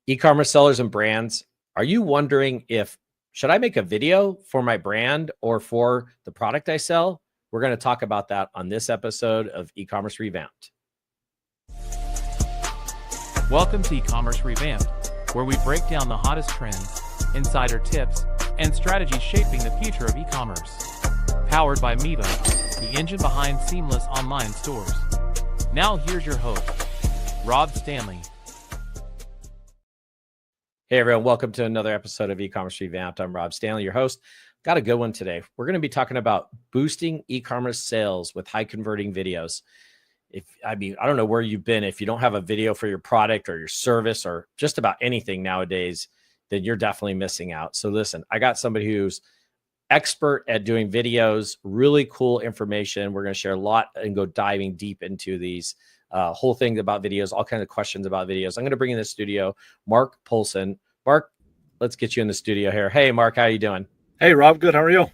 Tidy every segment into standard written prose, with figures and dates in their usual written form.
E-commerce sellers and brands, are you wondering should I make a video for my brand or for the product I sell? We're going to talk about that on this episode of Ecommerce Revamped. Welcome to Ecommerce Revamped, where we break down the hottest trends, insider tips, and strategies shaping the future of e-commerce. Powered by Miva, the engine behind seamless online stores. Now here's your host, Rob Stanley. Hey everyone, welcome to another episode of Ecommerce Revamped. I'm Rob Stanley, your host. Got a good one today. We're going to be talking about boosting e-commerce sales with high converting videos. I don't know where you've been. If you don't have a video for your product or your service or just about anything nowadays, then you're definitely missing out. So listen, I got somebody who's expert at doing videos, really cool information. We're going to share a lot and go diving deep into these whole thing about videos, all kinds of questions about videos. I'm going to bring in the studio, Marc Poulsen. Marc, let's get you in the studio here. Hey, Marc, how are you doing? Hey, Rob, good. How are you?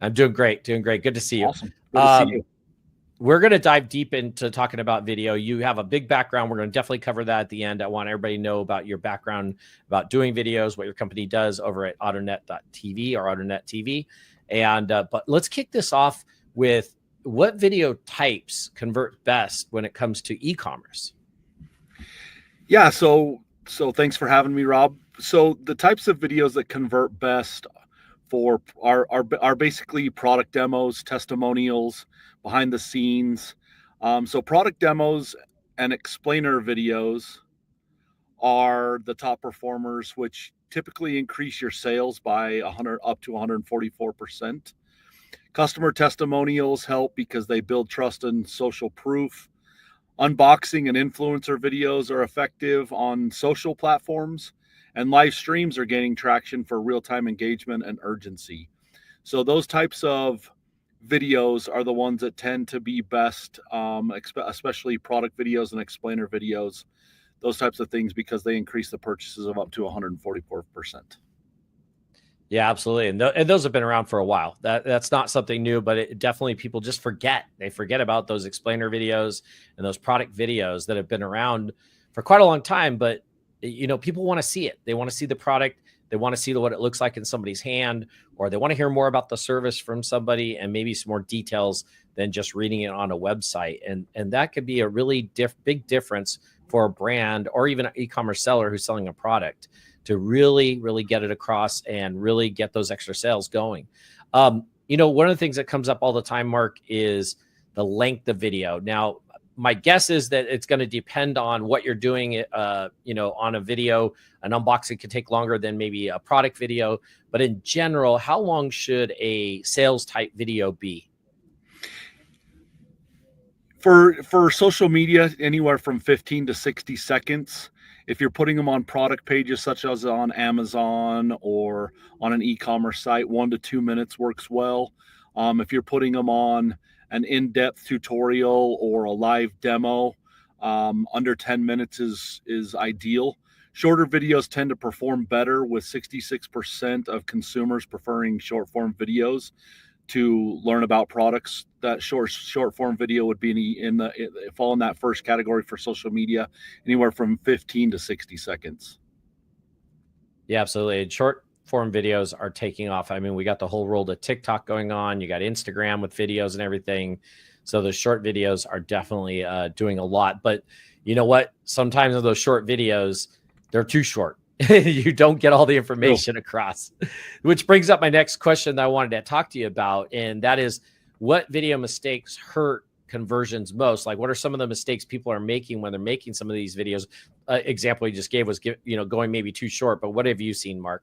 I'm doing great. Good to see you. Awesome. Good to see you. We're going to dive deep into talking about video. You have a big background. We're going to definitely cover that at the end. I want everybody to know about your background, about doing videos, what your company does over at AutoNet.tv or AutoNetTV. And but let's kick this off with what video types convert best when it comes to e-commerce? Yeah, so thanks for having me, Rob. So the types of videos that convert best for are basically product demos, testimonials, behind the scenes. So product demos and explainer videos are the top performers, which typically increase your sales by up to 144%. Customer testimonials help because they build trust and social proof. Unboxing and influencer videos are effective on social platforms, and live streams are gaining traction for real-time engagement and urgency. So those types of videos are the ones that tend to be best, especially product videos and explainer videos, those types of things, because they increase the purchases of up to 144%. Yeah, absolutely. And those have been around for a while. That's not something new, but it definitely people just forget. They forget about those explainer videos and those product videos that have been around for quite a long time. But, people want to see it. They want to see the product. They want to see what it looks like in somebody's hand, or they want to hear more about the service from somebody and maybe some more details than just reading it on a website. And that could be a really big difference for a brand or even an e-commerce seller who's selling a product, to really, really get it across and really get those extra sales going. One of the things that comes up all the time, Marc, is the length of video. Now, my guess is that it's going to depend on what you're doing. On a video, an unboxing could take longer than maybe a product video. But in general, how long should a sales type video be? For social media, anywhere from 15 to 60 seconds. If you're putting them on product pages, such as on Amazon or on an e-commerce site, 1 to 2 minutes works well. If you're putting them on an in-depth tutorial or a live demo, under 10 minutes is ideal. Shorter videos tend to perform better, with 66% of consumers preferring short-form videos to learn about products. That short form video would be fall in that first category for social media, anywhere from 15 to 60 seconds. Yeah, absolutely. Short form videos are taking off. I mean, we got the whole world of TikTok going on. You got Instagram with videos and everything. So the short videos are definitely doing a lot. But you know what? Sometimes those short videos, they're too short. You don't get all the information across, which brings up my next question that I wanted to talk to you about. And that is, what video mistakes hurt conversions most? Like, what are some of the mistakes people are making when they're making some of these videos? Example you just gave was, going maybe too short, but what have you seen, Marc?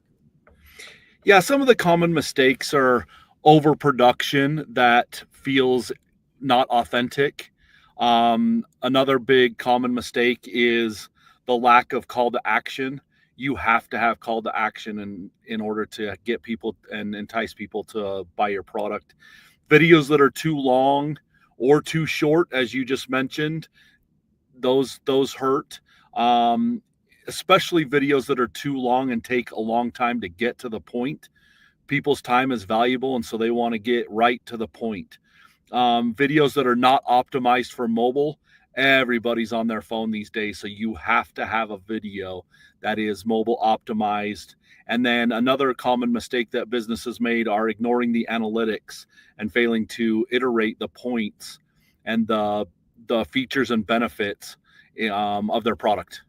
Yeah, some of the common mistakes are overproduction that feels not authentic. Another big common mistake is the lack of call to action. You have to have call to action in order to get people and entice people to buy your product. Videos that are too long or too short, as you just mentioned, those hurt. Especially videos that are too long and take a long time to get to the point. People's time is valuable, and so they want to get right to the point. Videos that are not optimized for mobile Everybody's on their phone these days, so you have to have a video that is mobile optimized. And then another common mistake that businesses made are ignoring the analytics and failing to iterate the points and the features and benefits of their product.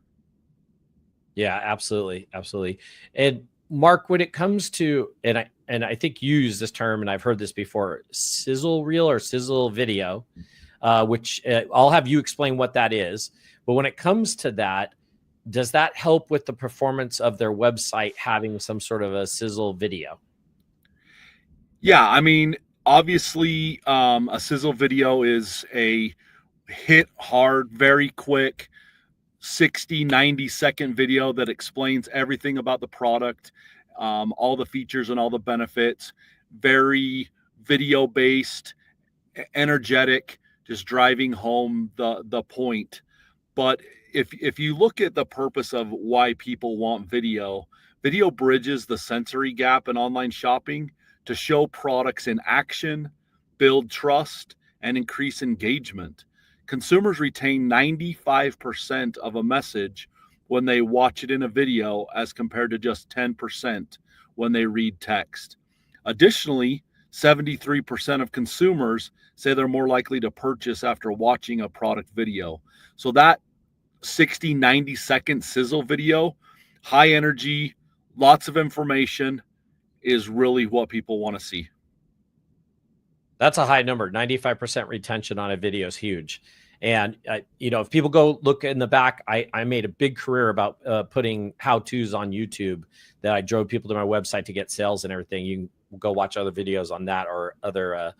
Yeah, absolutely. Absolutely. And Mark, when it comes to, and I think you use this term, and I've heard this before, sizzle reel or sizzle video, which I'll have you explain what that is. But when it comes to that, does that help with the performance of their website having some sort of a sizzle video? Yeah, I mean, obviously, a sizzle video is a hit hard, very quick, 60, 90-second video that explains everything about the product, all the features and all the benefits, very video based, energetic, just driving home the point. But if you look at the purpose of why people want video bridges the sensory gap in online shopping to show products in action, build trust, and increase engagement. Consumers retain 95% of a message when they watch it in a video as compared to just 10% when they read text. Additionally, 73% of consumers say they're more likely to purchase after watching a product video. So that 60, 90-second sizzle video, high energy, lots of information, is really what people want to see. That's a high number. 95% retention on a video is huge. And, if people go look in the back, I made a big career about putting how-tos on YouTube that I drove people to my website to get sales and everything. You can go watch other videos on that or other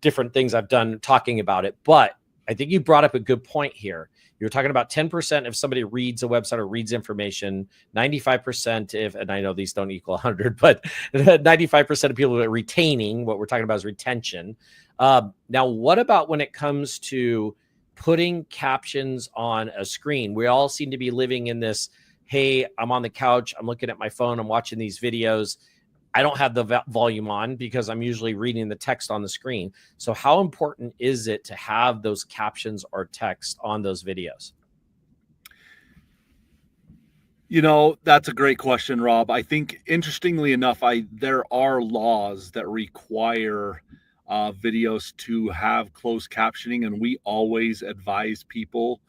different things I've done talking about it. But I think you brought up a good point here. You're talking about 10% if somebody reads a website or reads information, 95% if, and I know these don't equal 100, but 95% of people are retaining. What we're talking about is retention. Now, what about when it comes to putting captions on a screen? We all seem to be living in this, hey, I'm on the couch, I'm looking at my phone, I'm watching these videos. I don't have the volume on because I'm usually reading the text on the screen. So how important is it to have those captions or text on those videos? That's a great question, Rob. I think, interestingly enough, there are laws that require videos to have closed captioning, and we always advise people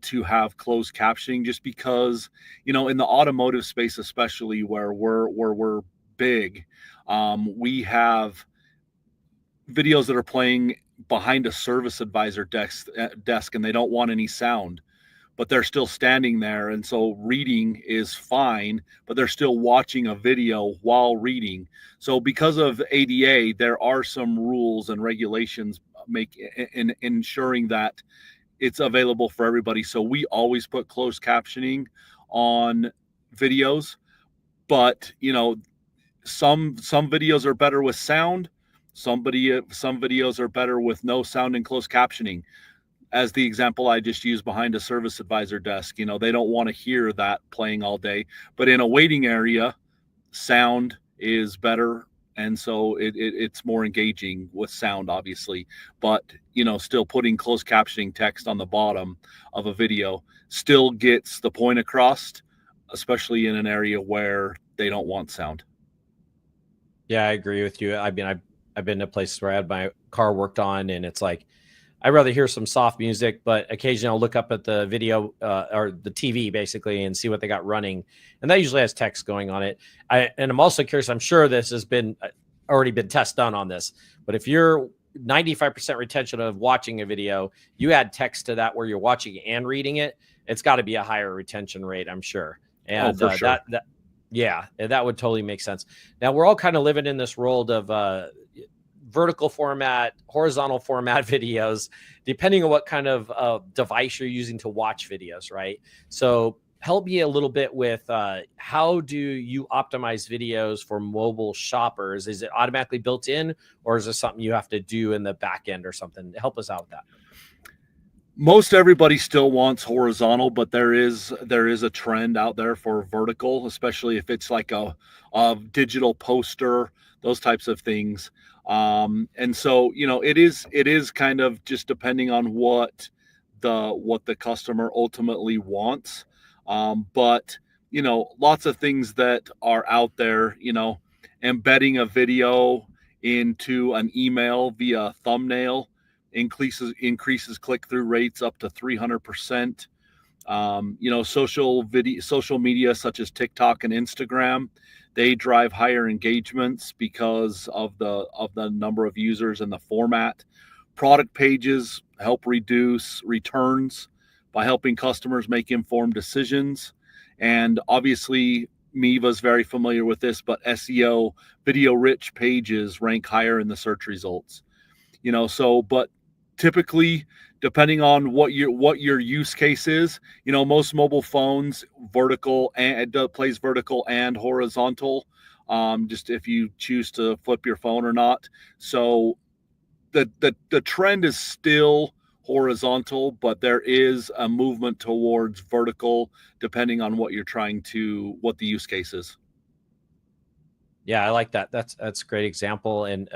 to have closed captioning, just because, in the automotive space, especially where we're big, we have videos that are playing behind a service advisor desk, and they don't want any sound, but they're still standing there. And so reading is fine, but they're still watching a video while reading. So because of ADA, there are some rules and regulations in ensuring that it's available for everybody. So we always put closed captioning on videos, but some videos are better with sound. Some videos are better with no sound and closed captioning. As the example I just used behind a service advisor desk, they don't want to hear that playing all day. But in a waiting area, sound is better, and so it's more engaging with sound, obviously. But still putting closed captioning text on the bottom of a video still gets the point across, especially in an area where they don't want sound. Yeah, I agree with you. I mean, I've been to places where I had my car worked on, and it's like, I'd rather hear some soft music, but occasionally I'll look up at the video or the TV basically and see what they got running. And that usually has text going on it. And I'm also curious, I'm sure this has already been test done on this, but if you're 95% retention of watching a video, you add text to that where you're watching and reading it, it's got to be a higher retention rate, I'm sure. And for sure. that would totally make sense. Now we're all kind of living in this world of vertical format, horizontal format videos, depending on what kind of device you're using to watch videos, right? So help me a little bit with how do you optimize videos for mobile shoppers? Is it automatically built in, or is this something you have to do in the back end or something? Help us out with that. Most everybody still wants horizontal, but there is a trend out there for vertical, especially if it's like a digital poster, those types of things. And so, it is kind of just depending on what what the customer ultimately wants. But lots of things that are out there, embedding a video into an email via thumbnail increases click-through rates up to 300%. Social media such as TikTok and Instagram, they drive higher engagements because of the number of users and the format. Product pages help reduce returns by helping customers make informed decisions. And obviously, Miva's very familiar with this, but SEO, video-rich pages rank higher in the search results. But typically, depending on what your use case is, most mobile phones plays vertical and horizontal, just if you choose to flip your phone or not. So the trend is still horizontal, but there is a movement towards vertical depending on what the use case is. Yeah, I like that. That's a great example. And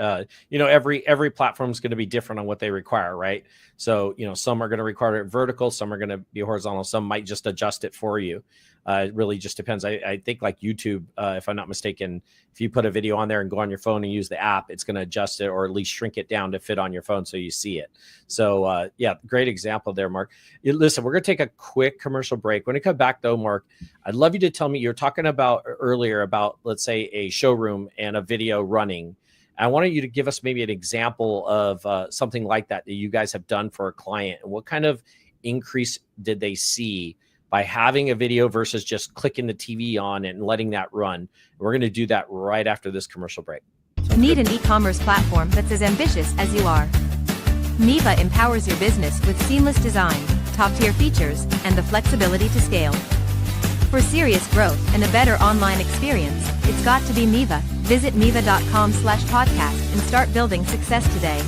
every platform is going to be different on what they require, right? So some are going to require it vertical, some are going to be horizontal, some might just adjust it for you. It really just depends. I think like YouTube, if I'm not mistaken, if you put a video on there and go on your phone and use the app, it's going to adjust it or at least shrink it down to fit on your phone so you see it. So yeah, great example there, Mark. Listen, we're going to take a quick commercial break. When we come back though, Mark, I'd love you to tell me, you're talking about earlier about, let's say, a showroom and a video running. I wanted you to give us maybe an example of something like that you guys have done for a client, and what kind of increase did they see by having a video versus just clicking the TV on and letting that run. We're going to do that right after this commercial break. Need an e-commerce platform that's as ambitious as you are? Miva empowers your business with seamless design, top-tier features, and the flexibility to scale. For serious growth and a better online experience, it's got to be Miva. Visit miva.com/podcast and start building success today.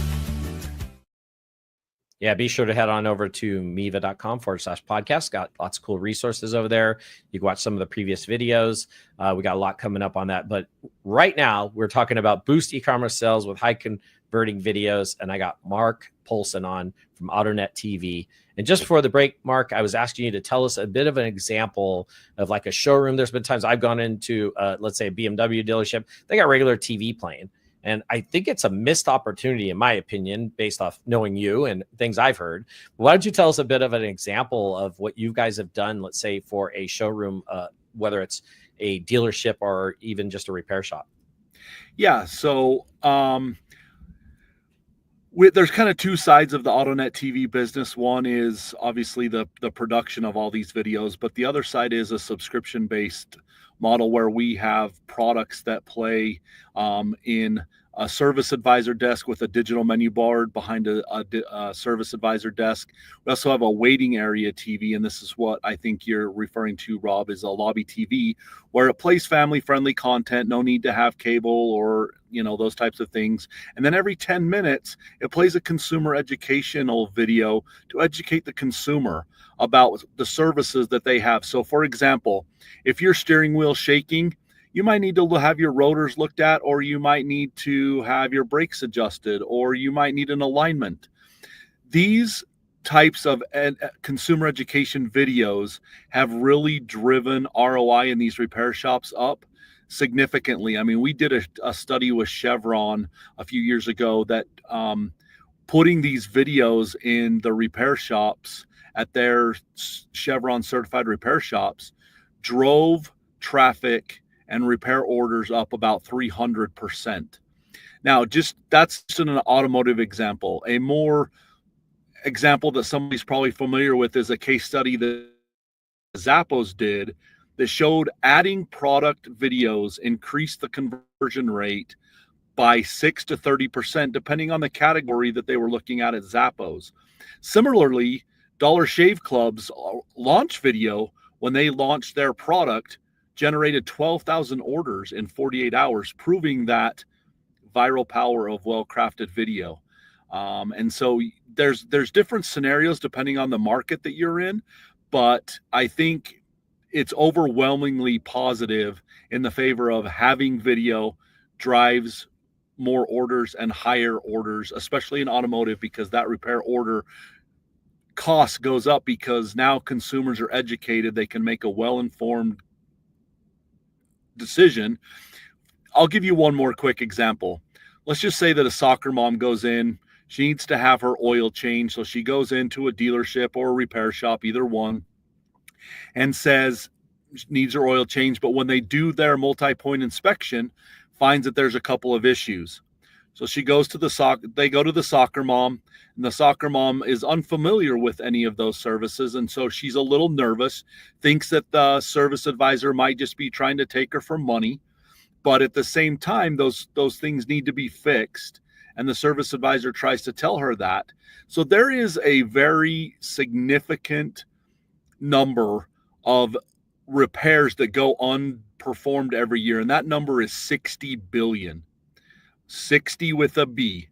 Yeah, be sure to head on over to miva.com/podcast. Got lots of cool resources over there. You can watch some of the previous videos. We got a lot coming up on that. But right now, we're talking about Boost Ecommerce Sales with high converting videos. And I got Marc Poulsen on from AutoNetTV. And just before the break, Mark, I was asking you to tell us a bit of an example of like a showroom. There's been times I've gone into, let's say, a BMW dealership. They got regular TV playing. And I think it's a missed opportunity, in my opinion, based off knowing you and things I've heard. Why don't you tell us a bit of an example of what you guys have done, let's say, for a showroom, whether it's a dealership or even just a repair shop? Yeah, so there's kind of two sides of the AutoNetTV business. One is obviously the production of all these videos, but the other side is a subscription-based model where we have products that play in a service advisor desk with a digital menu board behind a service advisor desk. We also have a waiting area TV, and this is what I think you're referring to, Rob, is a lobby TV where it plays family-friendly content, no need to have cable or those types of things. And then every 10 minutes, it plays a consumer educational video to educate the consumer about the services that they have. So for example, if your steering wheel shaking, you might need to have your rotors looked at, or you might need to have your brakes adjusted, or you might need an alignment. These types of consumer education videos have really driven ROI in these repair shops up significantly. I mean, we did a study with Chevron a few years ago that putting these videos in the repair shops at their Chevron certified repair shops drove traffic and repair orders up about 300%. Now, that's just an automotive example. A more example that somebody's probably familiar with is a case study that Zappos did that showed adding product videos increased the conversion rate by 6 to 30%, depending on the category that they were looking at Zappos. Similarly, Dollar Shave Club's launch video, when they launched their product, generated 12,000 orders in 48 hours, proving that viral power of well-crafted video. And so there's different scenarios depending on the market that you're in, but I think it's overwhelmingly positive in the favor of having video drives more orders and higher orders, especially in automotive, because that repair order cost goes up because now consumers are educated. They can make a well-informed decision. I'll give you one more quick example. Let's just say that a soccer mom goes in, she needs to have her oil changed. So she goes into a dealership or a repair shop, either one, and says she needs her oil changed. But when they do their multi-point inspection, finds that there's a couple of issues. So she goes to they go to the soccer mom, and the soccer mom is unfamiliar with any of those services. And so she's a little nervous, thinks that the service advisor might just be trying to take her for money. But at the same time, those things need to be fixed. And the service advisor tries to tell her that. So there is a very significant number of repairs that go unperformed every year. And that number is 60 billion. 60 with a B.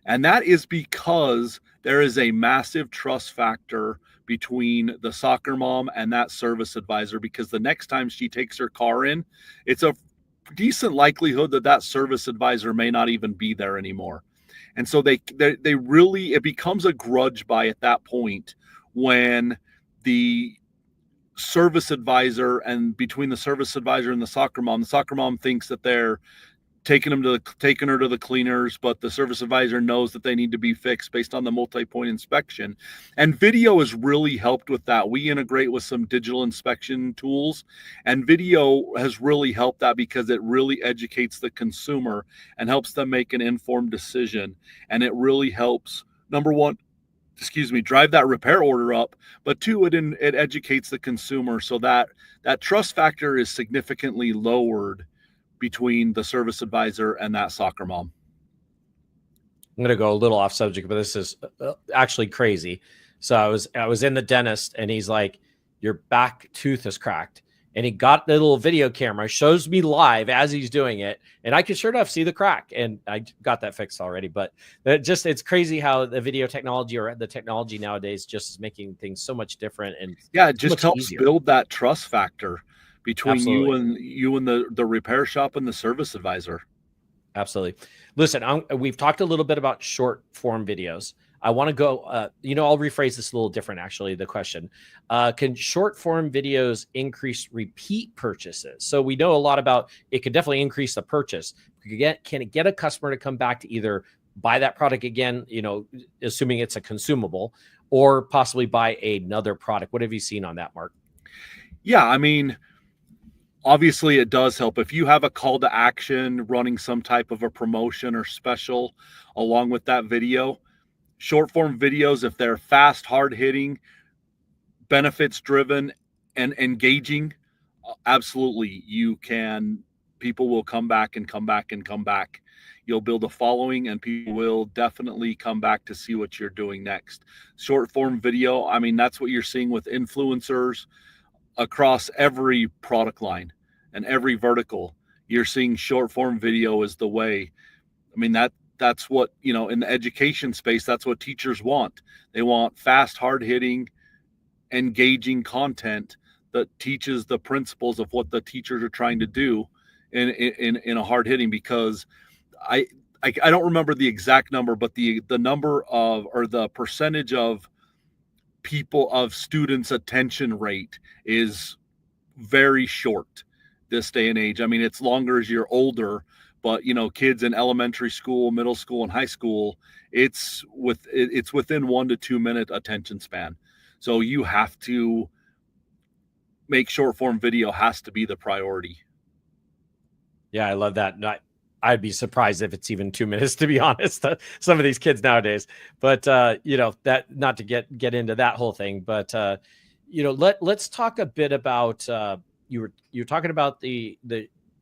And that is because there is a massive trust factor between the soccer mom and that service advisor, because the next time she takes her car in, it's a decent likelihood that that service advisor may not even be there anymore. And so they really, it becomes a grudge buy at that point when the service advisor, and between the service advisor and the soccer mom thinks that they're taking her to the cleaners, but the service advisor knows that they need to be fixed based on the multi-point inspection. And video has really helped with that. We integrate with some digital inspection tools, and video has really helped that because it really educates the consumer and helps them make an informed decision. And it really helps, number one, drive that repair order up, but two, it educates the consumer so that that trust factor is significantly lowered between the service advisor and that soccer mom. I'm going to go a little off subject, but this is actually crazy. So I was in the dentist, and he's like, your back tooth is cracked. And he got the little video camera, shows me live as he's doing it. And I could sure enough see the crack, and I got that fixed already. But it's crazy how the video technology, or the technology nowadays, just is making things so much different. And yeah, it just helps easier. Build that trust factor between Absolutely. you and the repair shop and the service advisor. Absolutely. Listen, we've talked a little bit about short form videos. I want to go, I'll rephrase this a little different, actually, the question. Can short form videos increase repeat purchases? So we know a lot about, it could definitely increase the purchase. Can it get a customer to come back to either buy that product again, assuming it's a consumable, or possibly buy another product? What have you seen on that, Marc? Yeah, I mean, obviously it does help. If you have a call to action running some type of a promotion or special along with that video, short form videos, if they're fast, hard hitting, benefits driven, and engaging, absolutely people will come back and come back and come back. You'll build a following, and people will definitely come back to see what you're doing next. Short form video, I mean, that's what you're seeing with influencers across every product line and every vertical. You're seeing short form video is the way. I mean, that's what, in the education space, that's what teachers want. They want fast, hard hitting, engaging content that teaches the principles of what the teachers are trying to do in a hard hitting, because I don't remember the exact number, but the number of, or the percentage of students' attention rate is very short this day and age. I mean, it's longer as you're older, but kids in elementary school, middle school, and high school, it's within 1 to 2 minute attention span. So you have to make short form video has to be the priority. Yeah, I love that. I'd be surprised if it's even 2 minutes, to be honest. Some of these kids nowadays, but that, not to get into that whole thing, but let's talk a bit about you're talking about the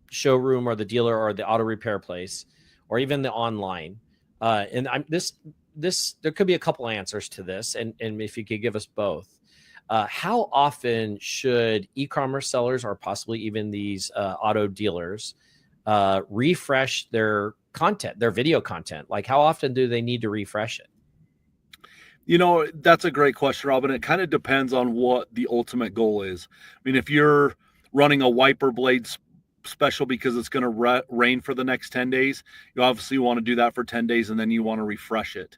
showroom or the dealer or the auto repair place, or even the online. And there could be a couple answers to this, and if you could give us both. How often should e-commerce sellers, or possibly even these auto dealers, refresh their content, their video content? Like, how often do they need to refresh it? That's a great question, Robin. It kind of depends on what the ultimate goal is. I mean, if you're running a wiper blade special because it's going to rain for the next 10 days, you obviously want to do that for 10 days, and then you want to refresh it.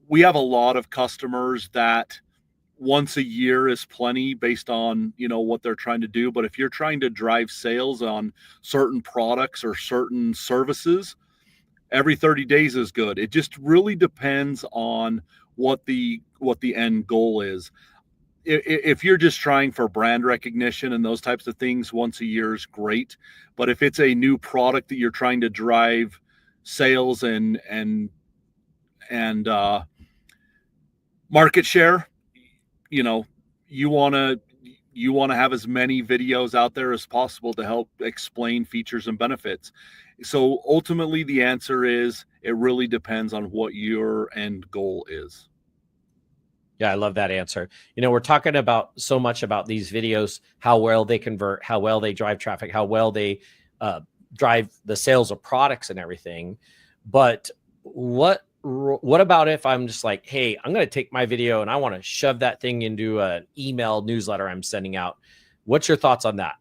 we have a lot of customers that once a year is plenty based on, what they're trying to do. But if you're trying to drive sales on certain products or certain services, every 30 days is good. It just really depends on what the end goal is. If you're just trying for brand recognition and those types of things, once a year is great. But if it's a new product that you're trying to drive sales and market share, you want to have as many videos out there as possible to help explain features and benefits. So ultimately the answer is it really depends on what your end goal is. Yeah, I love that answer. We're talking about so much about these videos, how well they convert, how well they drive traffic, how well they drive the sales of products and everything. But what about if I'm just like, hey, I'm going to take my video and I want to shove that thing into an email newsletter I'm sending out? What's your thoughts on that?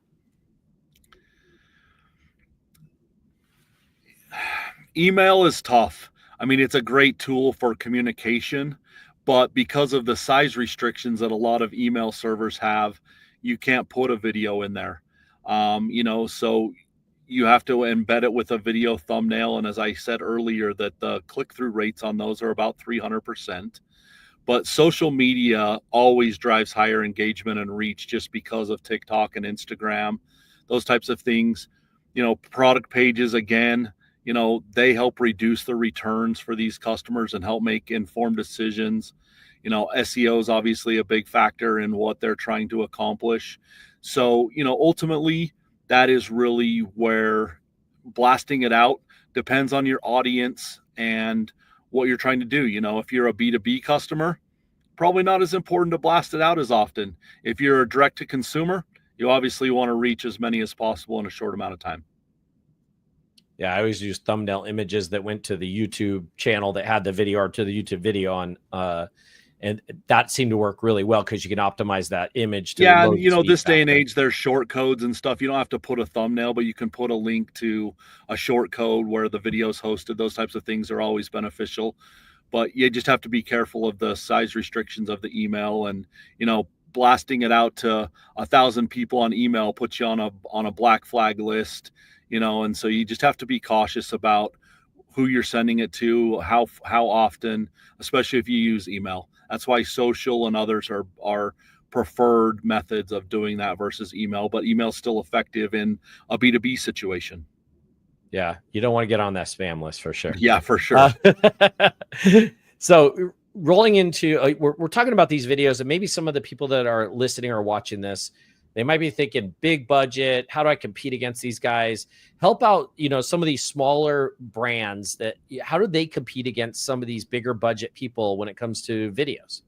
Email is tough. I mean, it's a great tool for communication, but because of the size restrictions that a lot of email servers have, you can't put a video in there. So you have to embed it with a video thumbnail. And as I said earlier, that the click-through rates on those are about 300%. But social media always drives higher engagement and reach just because of TikTok and Instagram, those types of things. Product pages, again, they help reduce the returns for these customers and help make informed decisions. SEO is obviously a big factor in what they're trying to accomplish. So, ultimately, that is really where blasting it out depends on your audience and what you're trying to do. If you're a B2B customer, probably not as important to blast it out as often. If you're a direct to consumer, you obviously want to reach as many as possible in a short amount of time. Yeah, I always use thumbnail images that went to the YouTube channel that had the video, or to the YouTube video on, and that seemed to work really well because you can optimize that image to this day and age, there's short codes and stuff. You don't have to put a thumbnail, but you can put a link to a short code where the video is hosted. Those types of things are always beneficial, but you just have to be careful of the size restrictions of the email. And blasting it out to 1,000 people on email puts you on a black flag list. And so you just have to be cautious about who you're sending it to, how often, especially if you use email. That's why social and others are preferred methods of doing that versus email, but email is still effective in a B2B situation. Yeah, you don't want to get on that spam list for sure. Yeah, for sure. So rolling into, we're talking about these videos, and maybe some of the people that are listening or watching this, they might be thinking big budget. How do I compete against these guys? Help out, some of these smaller brands how do they compete against some of these bigger budget people when it comes to videos?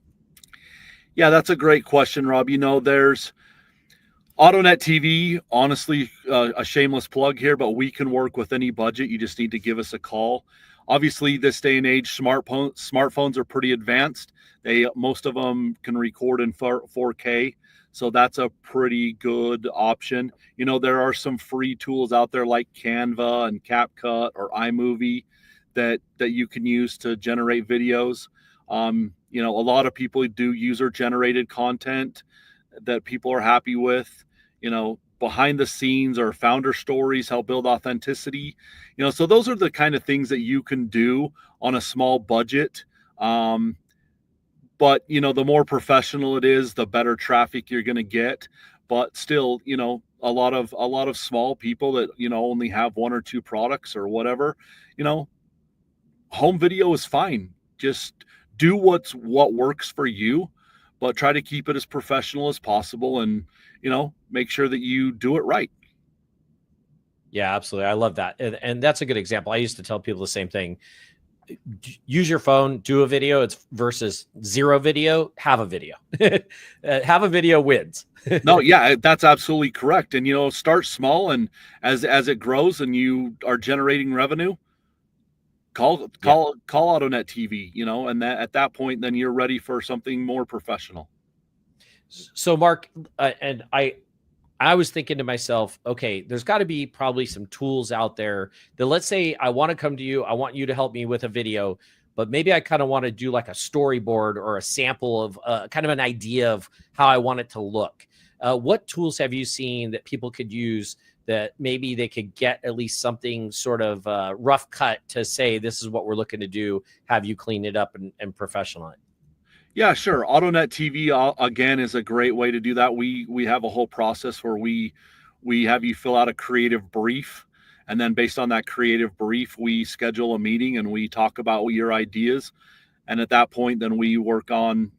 Yeah, that's a great question, Rob. There's AutoNetTV, honestly, a shameless plug here, but we can work with any budget. You just need to give us a call. Obviously, this day and age, smartphones are pretty advanced. Most of them can record in 4K. So that's a pretty good option. There are some free tools out there like Canva and CapCut or iMovie that you can use to generate videos. A lot of people do user-generated content that people are happy with. Behind the scenes or founder stories help build authenticity. So those are the kind of things that you can do on a small budget. But, the more professional it is, the better traffic you're going to get. But still, a lot of small people that, only have one or two products or whatever, home video is fine. Just do what works for you, but try to keep it as professional as possible and, make sure that you do it right. Yeah, absolutely. I love that. And that's a good example. I used to tell people the same thing. Use your phone, do a video. It's versus zero video, have a video. Have a video wins. No, yeah, that's absolutely correct. And, start small, and as it grows and you are generating revenue, call AutoNetTV, and at that point, then you're ready for something more professional. So Marc, and I was thinking to myself, okay, there's got to be probably some tools out there that, let's say I want to come to you, I want you to help me with a video, but maybe I kind of want to do like a storyboard or a sample of kind of an idea of how I want it to look. What tools have you seen that people could use that maybe they could get at least something sort of rough cut to say, this is what we're looking to do, have you clean it up and professional it? Yeah, sure. AutoNetTV, again, is a great way to do that. We have a whole process where we have you fill out a creative brief. And then based on that creative brief, we schedule a meeting and we talk about your ideas. And at that point, then we work on,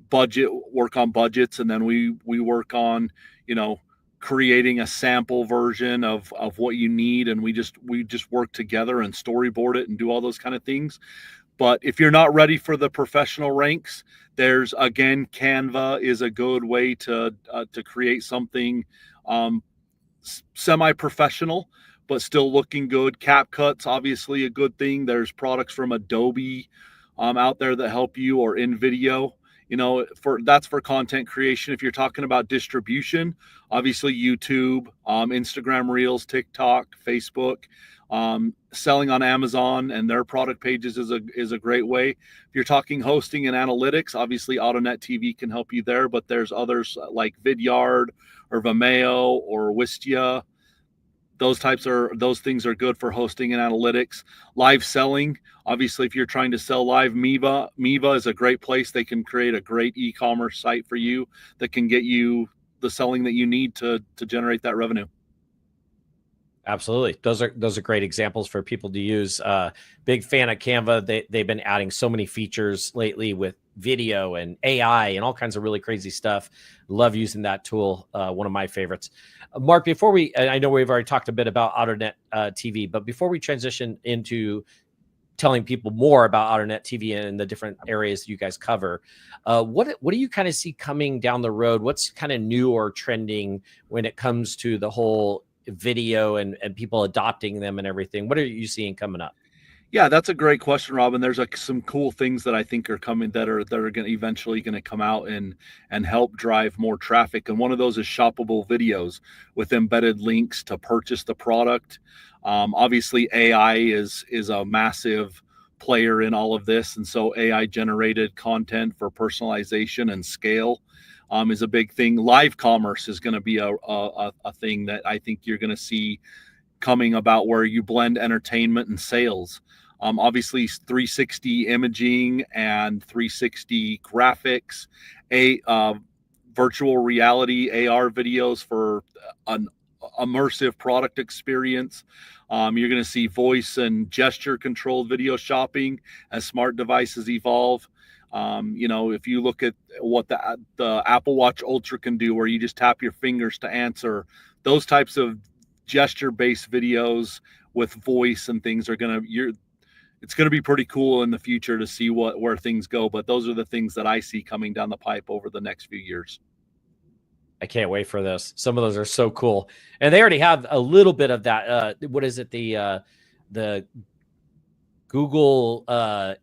budgets. And then we work on, creating a sample version of what you need. And we just work together and storyboard it and do all those kind of things. But if you're not ready for the professional ranks, there's, again, Canva is a good way to create something semi-professional, but still looking good. CapCut's obviously a good thing. There's products from Adobe out there that help you, or InVideo. That's for content creation. If you're talking about distribution, obviously YouTube, Instagram Reels, TikTok, Facebook. Selling on Amazon and their product pages is a great way. If you're talking hosting and analytics, obviously AutoNetTV can help you there, but there's others like Vidyard or Vimeo or Wistia. Those things are good for hosting and analytics. Live selling, obviously, if you're trying to sell live, Miva is a great place. They can create a great e-commerce site for you that can get you the selling that you need to generate that revenue. Absolutely. Those are great examples for people to use. Big fan of Canva. They've been adding so many features lately with video and AI and all kinds of really crazy stuff. Love using that tool. One of my favorites. Marc, I know we've already talked a bit about AutoNetTV, but before we transition into telling people more about AutoNetTV and the different areas you guys cover, what do you kind of see coming down the road? What's kind of new or trending when it comes to the whole video and people adopting them and everything? What are you seeing coming up? Yeah, that's a great question, Robin. There's some cool things that I think are coming that are going to eventually going to come out and help drive more traffic. And one of those is shoppable videos with embedded links to purchase the product. Obviously, AI is a massive player in all of this, and so AI generated content for personalization and scale is a big thing. Live commerce is going to be a thing that I think you're going to see coming about, where you blend entertainment and sales. Obviously 360 imaging and 360 graphics, virtual reality AR videos for an immersive product experience. You're going to see voice and gesture controlled video shopping as smart devices evolve. If you look at what the Apple Watch Ultra can do, where you just tap your fingers to answer, those types of gesture-based videos with voice and things it's going to be pretty cool in the future to see where things go. But those are the things that I see coming down the pipe over the next few years. I can't wait for this. Some of those are so cool, and they already have a little bit of that. What is it? The Google AR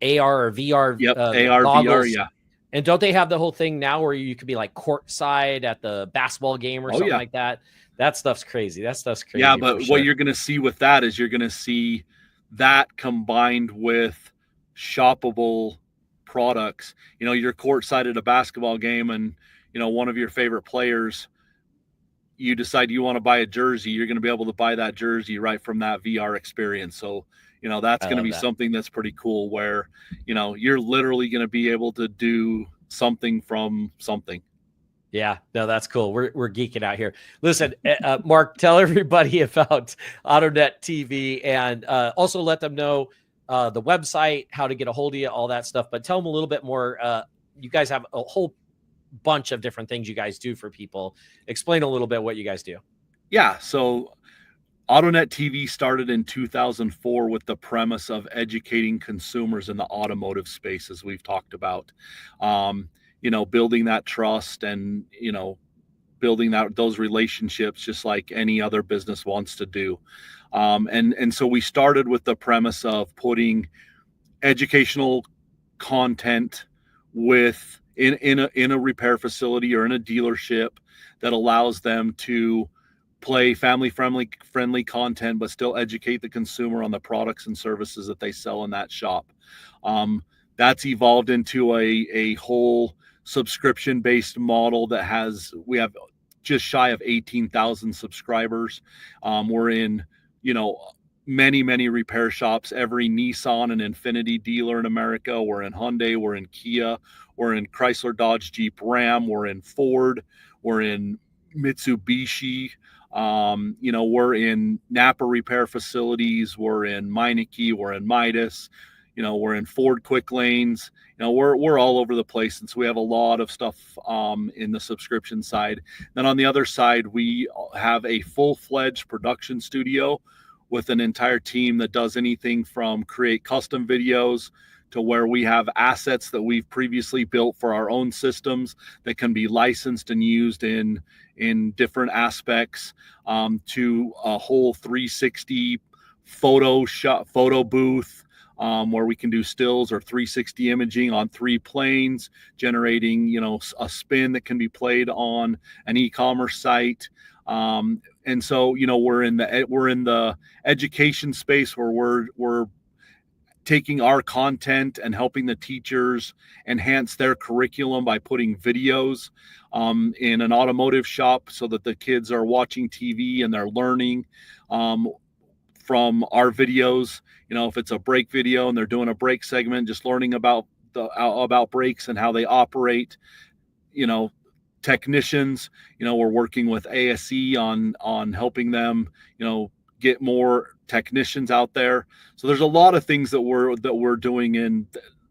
or VR. Yep, AR, goggles. VR, yeah. And don't they have the whole thing now where you could be like courtside at the basketball game or something like that? That stuff's crazy. Yeah, but what you're going to see with that is you're going to see that combined with shoppable products. You're courtside at a basketball game and, one of your favorite players, you decide you want to buy a jersey, you're going to be able to buy that jersey right from that VR experience. So, that's going to be something that's pretty cool, where, you're literally going to be able to do something from something. Yeah, no, that's cool. We're geeking out here. Listen, Marc, tell everybody about AutoNetTV, and also let them know the website, how to get a hold of you, all that stuff. But tell them a little bit more. You guys have a whole bunch of different things you guys do for people. Explain a little bit what you guys do. Yeah, so AutoNetTV started in 2004 with the premise of educating consumers in the automotive space, as we've talked about. Building that trust and, building those relationships, just like any other business wants to do. And so we started with the premise of putting educational content in a repair facility or in a dealership that allows them to play family friendly content, but still educate the consumer on the products and services that they sell in that shop. That's evolved into a whole subscription based model that we have just shy of 18,000 subscribers. We're in, many repair shops, every Nissan and Infiniti dealer in America. We're in Hyundai, we're in Kia, we're in Chrysler, Dodge, Jeep, Ram, we're in Ford, we're in Mitsubishi, we're in Napa repair facilities, we're in Meineke, we're in Midas, we're in Ford Quick Lanes, we're all over the place. And so we have a lot of stuff in the subscription side. Then on the other side, we have a full-fledged production studio with an entire team that does anything from create custom videos to where we have assets that we've previously built for our own systems that can be licensed and used in different aspects, to a whole 360 photo booth, where we can do stills or 360 imaging on 3 planes, generating, a spin that can be played on an e-commerce site. And so, we're in the education space where we're taking our content and helping the teachers enhance their curriculum by putting videos in an automotive shop so that the kids are watching TV and they're learning from our videos. If it's a brake video and they're doing a brake segment, just learning about brakes and how they operate. Technicians, we're working with ASE on helping them, get more technicians out there. So there's a lot of things that we're doing in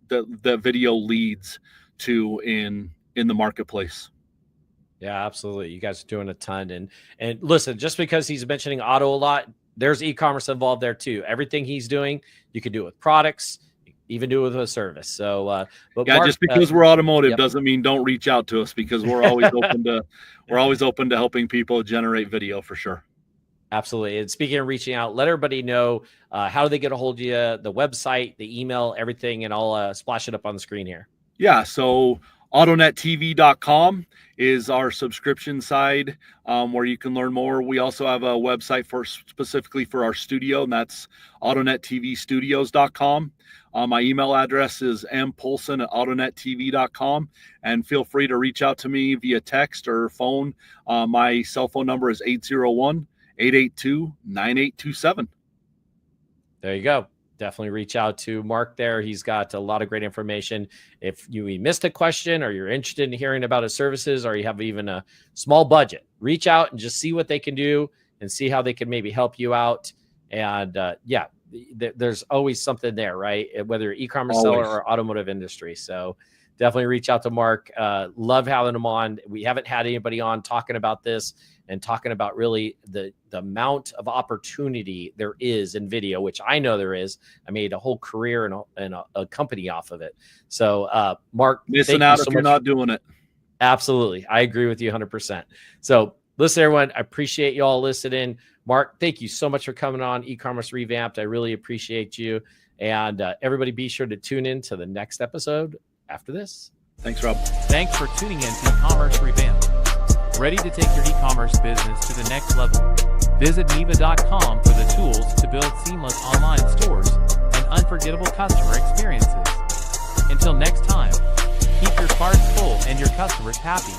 that video leads to in the marketplace. Yeah, absolutely. You guys are doing a ton. And listen, just because he's mentioning auto a lot, there's e-commerce involved there too. Everything he's doing, you can do it with products, even do it with a service. So, but yeah, Marc, just because we're automotive yep. doesn't mean don't reach out to us, because we're always open to helping people generate video for sure. Absolutely. And speaking of reaching out, let everybody know how do they get a hold of you, the website, the email, everything, and I'll splash it up on the screen here. Yeah. So AutoNetTV.com is our subscription side, where you can learn more. We also have a website specifically for our studio, and that's AutoNetTVstudios.com. My email address is mpoulsen at AutoNetTV.com, and feel free to reach out to me via text or phone. My cell phone number is 801-882-9827. There you go. Definitely reach out to Marc there. He's got a lot of great information. If you missed a question or you're interested in hearing about his services, or you have even a small budget, reach out and just see what they can do and see how they can maybe help you out. And there's always something there, right? Whether you're e-commerce seller or automotive industry. So definitely reach out to Marc. Love having him on. We haven't had anybody on talking about this and talking about really the amount of opportunity there is in video, which I know there is. I made a whole career and a company off of it. So, Marc, missing out if you're not doing it. Absolutely. I agree with you 100%. So listen, everyone, I appreciate you all listening. Marc, thank you so much for coming on Ecommerce Revamped. I really appreciate you. And everybody be sure to tune in to the next episode after this. Thanks, Rob. Thanks for tuning in to Ecommerce Revamped. Ready to take your e-commerce business to the next level? Visit Miva.com for the tools to build seamless online stores and unforgettable customer experiences. Until next time, keep your carts full and your customers happy.